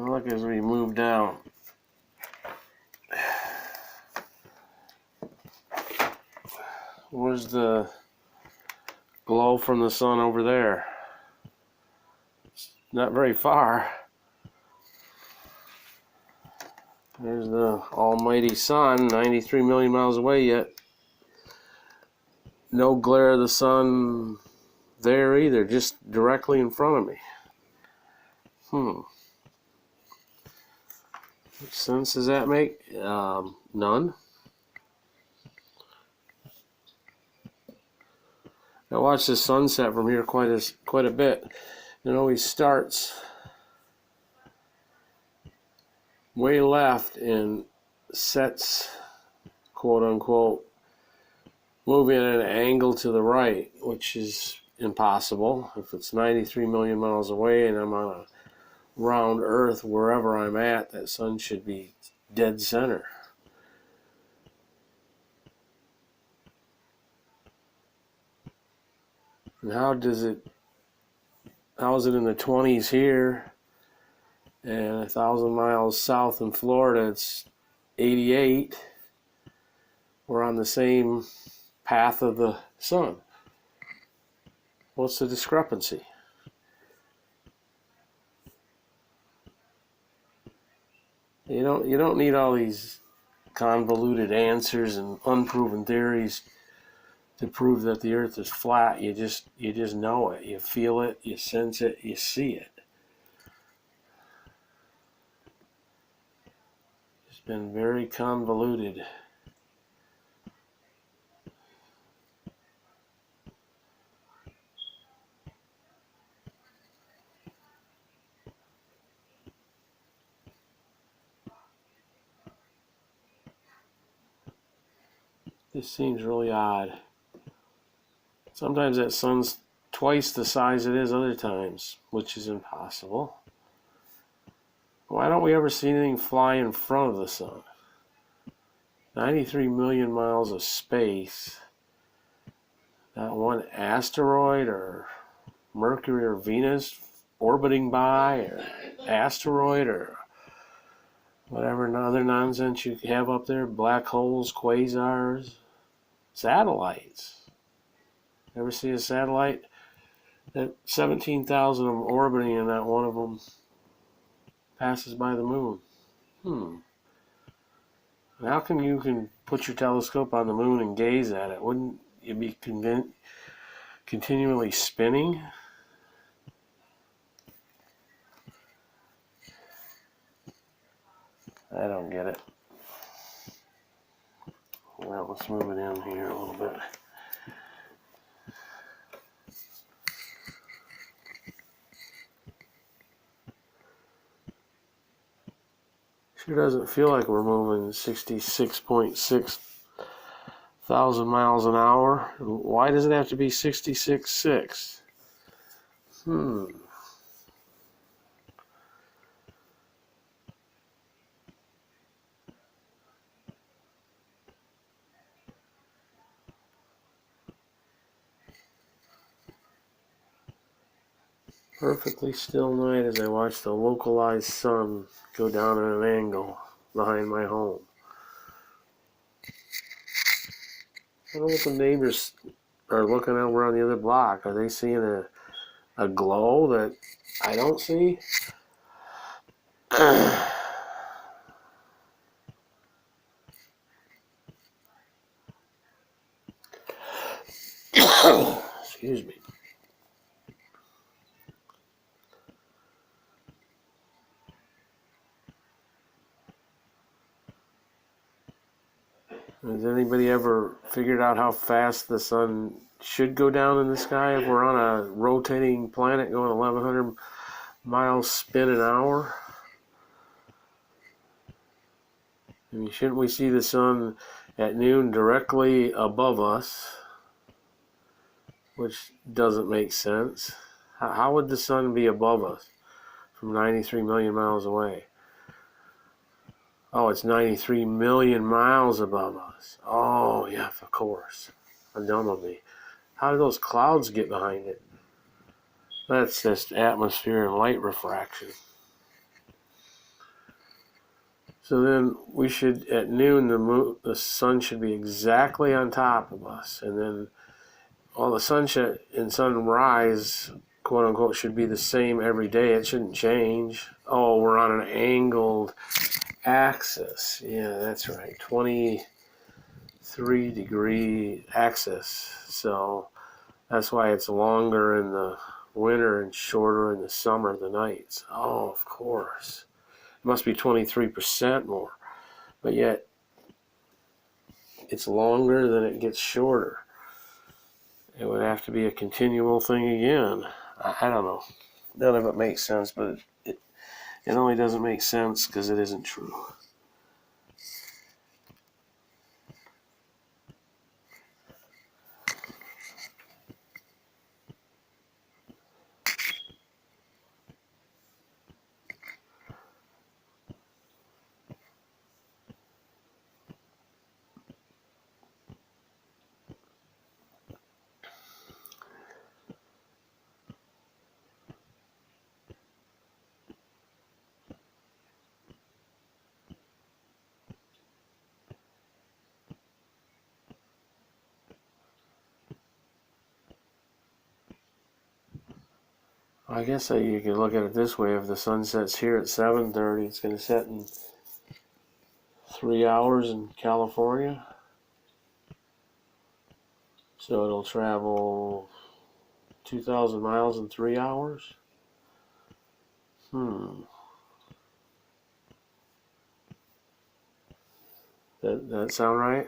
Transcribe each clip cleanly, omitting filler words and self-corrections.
Look as we move down. Where's the glow from the sun over there? It's not very far. There's the almighty sun, 93 million miles away yet. No glare of the sun there either, just directly in front of me. What sense does that make? None. I watch the sunset from here quite a bit. It always starts way left and sets, quote unquote, moving at an angle to the right, which is impossible. If it's 93 million miles away and I'm on a round Earth, wherever I'm at, that sun should be dead center. And how is it in the 20s here, and 1,000 miles south in Florida it's 88? We're on the same path of the sun. What's the discrepancy? You don't need all these convoluted answers and unproven theories to prove that the Earth is flat. You just know it. You feel it. You sense it. You see it. It's been very convoluted. This seems really odd. Sometimes that sun's twice the size it is other times, which is impossible. Why don't we ever see anything fly in front of the sun? 93 million miles of space. Not one asteroid or Mercury or Venus orbiting by, or asteroid or whatever other nonsense you have up there, black holes, quasars, satellites. Ever see a satellite? That 17,000 of them orbiting and not one of them passes by the moon. And how come you can put your telescope on the moon and gaze at it? Wouldn't you be continually spinning? I don't get it. Well, let's move it in here a little bit. Sure doesn't feel like we're moving 66.6 thousand miles an hour. Why does it have to be 66.6? Perfectly still night as I watch the localized sun go down at an angle behind my home. I don't know what the neighbors are looking over on the other block. Are they seeing a glow that I don't see? Excuse me. Has anybody ever figured out how fast the sun should go down in the sky if we're on a rotating planet going 1,100 miles spin an hour? I mean, shouldn't we see the sun at noon directly above us? Which doesn't make sense. How would the sun be above us from 93 million miles away? Oh, it's 93 million miles above us. Oh, yeah, of course. How dumb of me. How do those clouds get behind it? That's just atmosphere and light refraction. So then we should, at noon, the sun should be exactly on top of us, and then all the sunset and sunrise, quote unquote, should be the same every day. It shouldn't change. Oh, we're on an angled axis. Yeah, that's right. 23-degree axis. So that's why it's longer in the winter and shorter in the summer, the nights. Oh, of course. It must be 23% more. But yet, it's longer than it gets shorter. It would have to be a continual thing again. I don't know. None of it makes sense, but it only doesn't make sense because it isn't true. I guess you could look at it this way. If the sun sets here at 7:30, it's going to set in 3 hours in California. So it'll travel 2,000 miles in 3 hours. That sound right?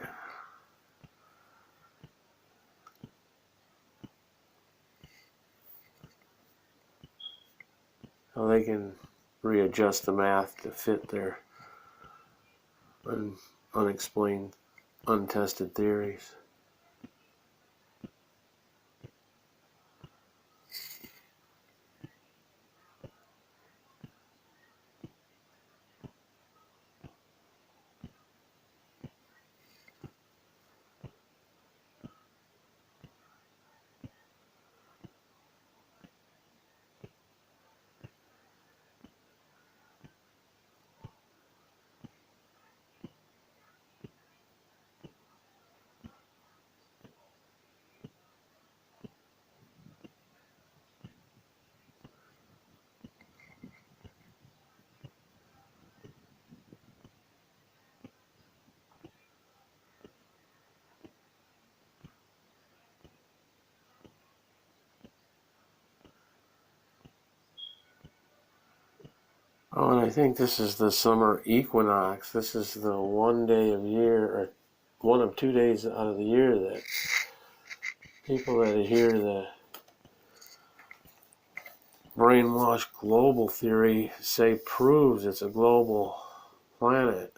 Well, they can readjust the math to fit their unexplained, untested theories. Oh, and I think this is the summer equinox. This is the one day of year, or one of 2 days out of the year that people that adhere to the brainwashed global theory say proves it's a global planet.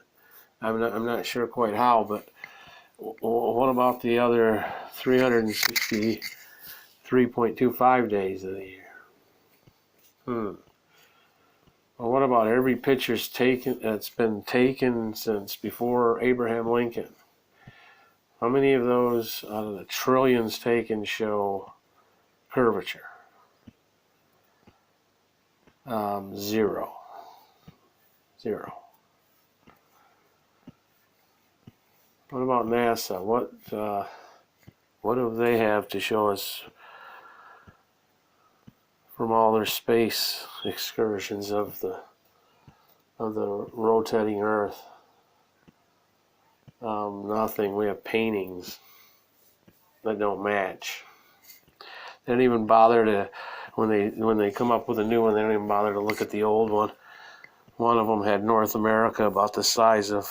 I'm not sure quite how, but what about the other 363.25 days of the year? Well, what about every picture that's been taken since before Abraham Lincoln? How many of those out of the trillions taken show curvature? Zero. What about NASA? What do they have to show us from all their space excursions of the rotating Earth? Nothing. We have paintings that don't match. They don't even bother to, when they come up with a new one, they don't even bother to look at the old one. One of them had North America about the size of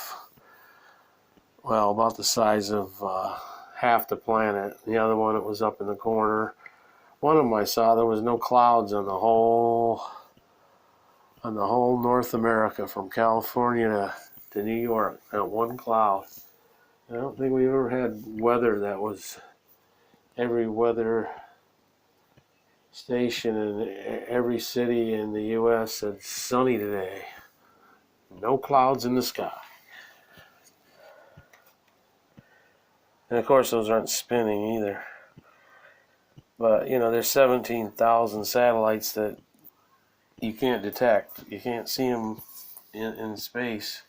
half the planet. The other one, it was up in the corner. One of them I saw, there was no clouds on the whole North America from California to New York. Not one cloud. I don't think we ever had weather that was every weather station in every city in the U.S. said sunny today. No clouds in the sky. And of course those aren't spinning either. But there's 17,000 satellites that you can't detect. You can't see them in space.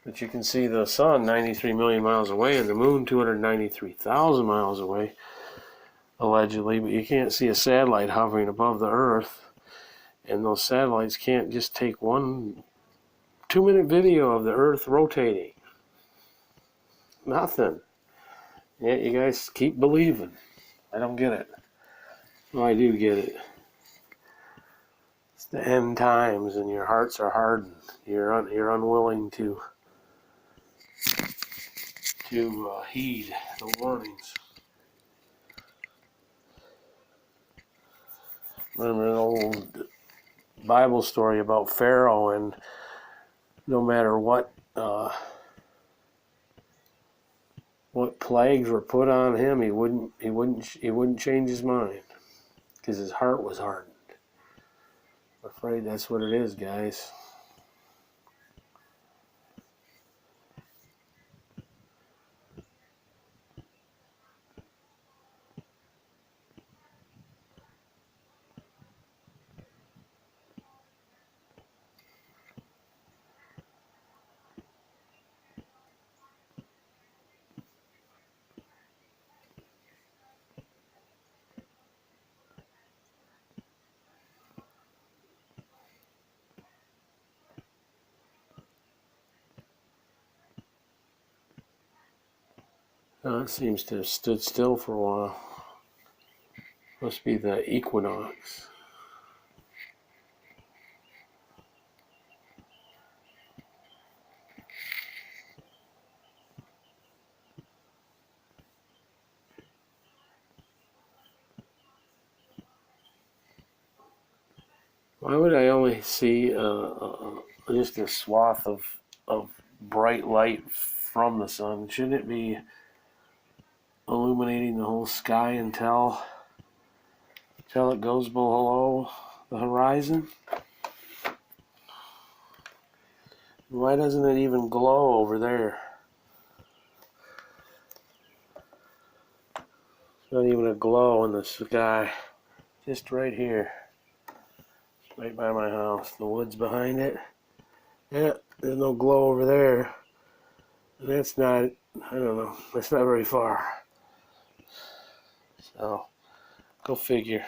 But you can see the sun 93 million miles away and the moon 293,000 miles away, allegedly. But you can't see a satellite hovering above the Earth. And those satellites can't just take 1 2-minute video of the Earth rotating. Nothing. Yet you guys keep believing. I don't get it. Well, I do get it. It's the end times, and your hearts are hardened. You're unwilling to heed the warnings. Remember an old Bible story about Pharaoh, and no matter what plagues were put on him, he wouldn't change his mind because his heart was hardened. I'm afraid that's what it is, guys. It seems to have stood still for a while. Must be the equinox. Why would I only see just a swath of bright light from the sun? Shouldn't it be illuminating the whole sky until it goes below the horizon? Why doesn't it even glow over there? There's not even a glow in the sky. Just right here. Right by my house. The woods behind it. Yeah, there's no glow over there. And that's not, I don't know, that's not very far. So, go figure.